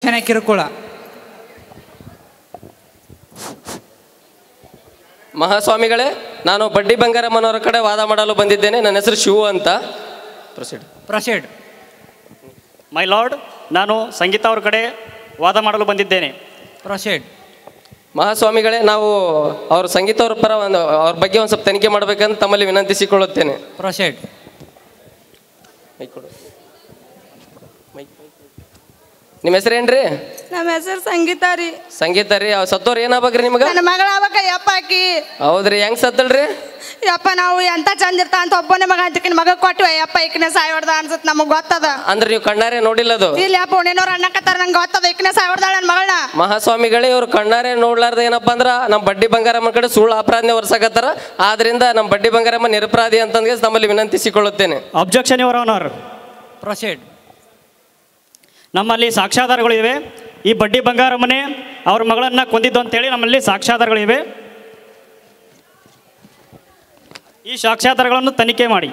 ವಂಚನೆ ಕಿರುಕುಳ. ಮಹಾಸ್ವಾಮಿಗಳೇ, ನಾನು ಬಡ್ಡಿ ಬಂಗಾರಮ್ಮನವರ ಕಡೆ ವಾದ ಮಾಡಲು ಬಂದಿದ್ದೇನೆ. ನನ್ನ ಹೆಸರು ಶಿವು ಅಂತ. ಪ್ರೊಸೀಡ್. ಮೈ ಲಾರ್ಡ್, ನಾನು ಸಂಗೀತ ಅವ್ರ ಕಡೆ ವಾದ ಮಾಡಲು ಬಂದಿದ್ದೇನೆ. ಪ್ರೊಸೀಡ್. ಮಹಾಸ್ವಾಮಿಗಳೇ, ನಾವು ಅವ್ರ ಸಂಗೀತ ಅವ್ರ ಪರ ಅವ್ರ ಬಗ್ಗೆ ಒಂದು ಸ್ವಲ್ಪ ತನಿಖೆ ಮಾಡಬೇಕಂತ ತಮ್ಮಲ್ಲಿ ವಿನಂತಿಸಿಕೊಳ್ಳುತ್ತೇನೆ. ಪ್ರೊಸೀಡ್. ನಿಮ್ಮ ಹೆಸರೇನ್ರಿ? ನಮ್ಮ ಹೆಸರು ಸಂಗೀತ ರೀ. ಸಂಗೀತ ರೀ. ಸತ್ತೋರು ಏನಾಗ್ಬೇಕ್ರಿ ನಿಮ್ಗೆ? ನನ್ನ ಮಗಳ ಆಗ್ಬೇಕ ಯಪ್ಪ ಆಕಿ. ಹೌದ್ರಿ, ಹೆಂಗ್ ಸತ್ತಲ್ರಿ? ಯಪ್ಪ ನಾವು ಎಂತ ಚಂದ ಇರ್ತಾ ಅಂತ ಒಬ್ಬನೇ ಮಗ ಅಂತಿಕಿನ ಮಗ ಕೊಟ್ಟಿವ ಯಪ್ಪ ಈಕಿನ ಸಾಯ್ ಹೊಡ್ದ ಅನ್ಸತ್ ನಮಗ್ ಗೊತ್ತದ. ಅಂದ್ರೆ ನೀವು ಕಣ್ಣಾರೆ ನೋಡಿಲ್ಲ ಅದು? ಇಲ್ಲ ಯಪ್ಪ, ಉಣಿನವ್ರು ಅಣ್ಣಕತ್ತಾರ ನಂಗೆ ಗೊತ್ತದ ಈಕಿನ ಸಾಯ್ ಹೊಡ್ದಾಳ ನನ್ನ ಮಗಳನ್ನ. ಮಹಾಸ್ವಾಮಿಗಳೇ, ಇವ್ರು ಕಣ್ಣಾರೆ ನೋಡ್ಲಾರ್ದ ಏನಪ್ಪಾ ಅಂದ್ರ ನಮ್ಮ ಬಡ್ಡಿ ಬಂಗಾರಮ್ಮ ಕಡೆ ಸುಳ್ಳು ಅಪರಾಧನೆ ಹೊರ್ಸಕತ್ತಾರ. ಆದ್ರಿಂದ ನಮ್ಮ ಬಡ್ಡಿ ಬಂಗಾರಮ್ಮ ನಿರಪರಾಧಿ ಅಂತಂದ್ರೆ ತಮ್ಮಲ್ಲಿ ವಿನಂತಿಸಿಕೊಳ್ಳುತ್ತೇನೆ. Objection your honour. ಪ್ರೊಸೀಡ್. ನಮ್ಮಲ್ಲಿ ಸಾಕ್ಷ್ಯಾಧಾರಗಳಿವೆ. ಈ ಬಡ್ಡಿ ಬಂಗಾರಮ್ಮನೆ ಅವ್ರ ಮಗಳನ್ನು ಕೊಂದಿದ್ದು ಅಂತೇಳಿ ನಮ್ಮಲ್ಲಿ ಸಾಕ್ಷ್ಯಾಧಾರಗಳಿವೆ. ಈ ಸಾಕ್ಷ್ಯಾಧಾರಗಳನ್ನು ತನಿಖೆ ಮಾಡಿ.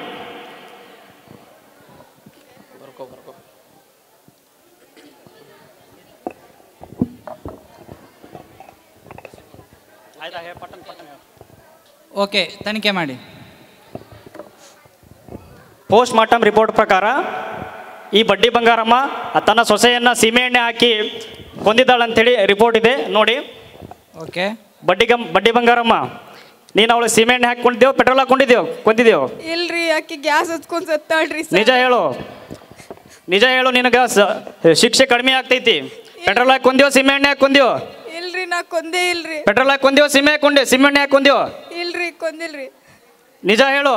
ಓಕೆ, ತನಿಖೆ ಮಾಡಿ. ಪೋಸ್ಟ್ ಮಾರ್ಟಮ್ ರಿಪೋರ್ಟ್ ಪ್ರಕಾರ ಈ ಬಡ್ಡಿ ಬಂಗಾರಮ್ಮ ತನ್ನ ಸೊಸೆಯನ್ನು ಸೀಮೆಎಣ್ಣೆ ಹಾಕಿ ಕೊಂದಿದ್ದಾಳಂತೇಳಿ ರಿಪೋರ್ಟ್ ಇದೆ ನೋಡಿ. ಓಕೆ. ಬಡ್ಡಿ ಬಂಗಾರಮ್ಮ, ನೀನು ಅವಳು ಸೀಮೆಎಣ್ಣೆ ಹಾಕಿಕೊಂಡಿದ್ದೇವು, ಪೆಟ್ರೋಲ್ ಕೊಂದಿದ್ದೇವು? ಇಲ್ರಿ, ಆಕಿ ಗ್ಯಾಸ್ ಹಚ್ಕೊಂಡ್ ಸತ್ತಾಳ್ರಿ. ನಿಜ ಹೇಳು, ನಿನಗೆ ಶಿಕ್ಷೆ ಕಡಿಮೆ ಆಗ್ತೈತಿ. ಪೆಟ್ರೋಲ್ ಹಾಕಿ ಕೊಂದೇವು, ಸೀಮೆಎಣ್ಣೆ ಹಾಕಿ ಕೊಂದೇವು? ಇಲ್ರಿ, ನಾ ಕೊಂದೇ ಇಲ್ರಿ. ಪೆಟ್ರೋಲ್ ಹಾಕಿ ಕೊಂದೇವು, ಸೀಮೆಎಣ್ಣೆ ಹಾಕಿ ಕೊಂದೇವು? ಇಲ್ರಿ, ಕೊಂದಿಲ್ರಿ. ನಿಜ ಹೇಳು,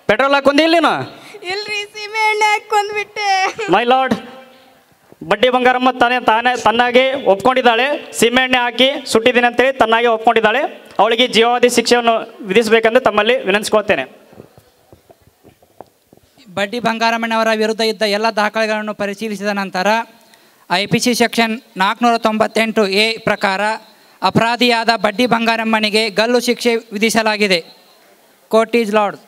ಪೆಟ್ರೋಲ್ ಹಾಕಿ ಕೊಂದಿ ಇಲ್ಲ? ಇಲ್ರಿ, ಸೀಮೆ ಎಣ್ಣೆ ಹಾಕಿ ಕೊಂದ್ಬಿಟ್ಟೆ. ಮೈ ಲಾರ್ಡ್, ಬಡ್ಡಿ ಬಂಗಾರಮ್ಮ ತನ್ನಾಗಿ ಒಪ್ಕೊಂಡಿದ್ದಾಳೆ. ಸೀಮೆಎಣ್ಣೆ ಹಾಕಿ ಸುಟ್ಟಿದ್ದೀನಿ ಅಂತೇಳಿ ತನ್ನಾಗಿ ಒಪ್ಕೊಂಡಿದ್ದಾಳೆ. ಅವಳಿಗೆ ಜೀವಾವಧಿ ಶಿಕ್ಷೆಯನ್ನು ವಿಧಿಸಬೇಕೆಂದು ತಮ್ಮಲ್ಲಿ ವಿನಂತಿಸಿಕೊಳ್ತೇನೆ. ಬಡ್ಡಿ ಬಂಗಾರಮ್ಮನವರ ವಿರುದ್ಧ ಇದ್ದ ಎಲ್ಲ ದಾಖಲೆಗಳನ್ನು ಪರಿಶೀಲಿಸಿದ ನಂತರ IPC ಸೆಕ್ಷನ್ 498A ಪ್ರಕಾರ ಅಪರಾಧಿಯಾದ ಬಡ್ಡಿ ಬಂಗಾರಮ್ಮನಿಗೆ ಗಲ್ಲು ಶಿಕ್ಷೆ ವಿಧಿಸಲಾಗಿದೆ. Court is lord.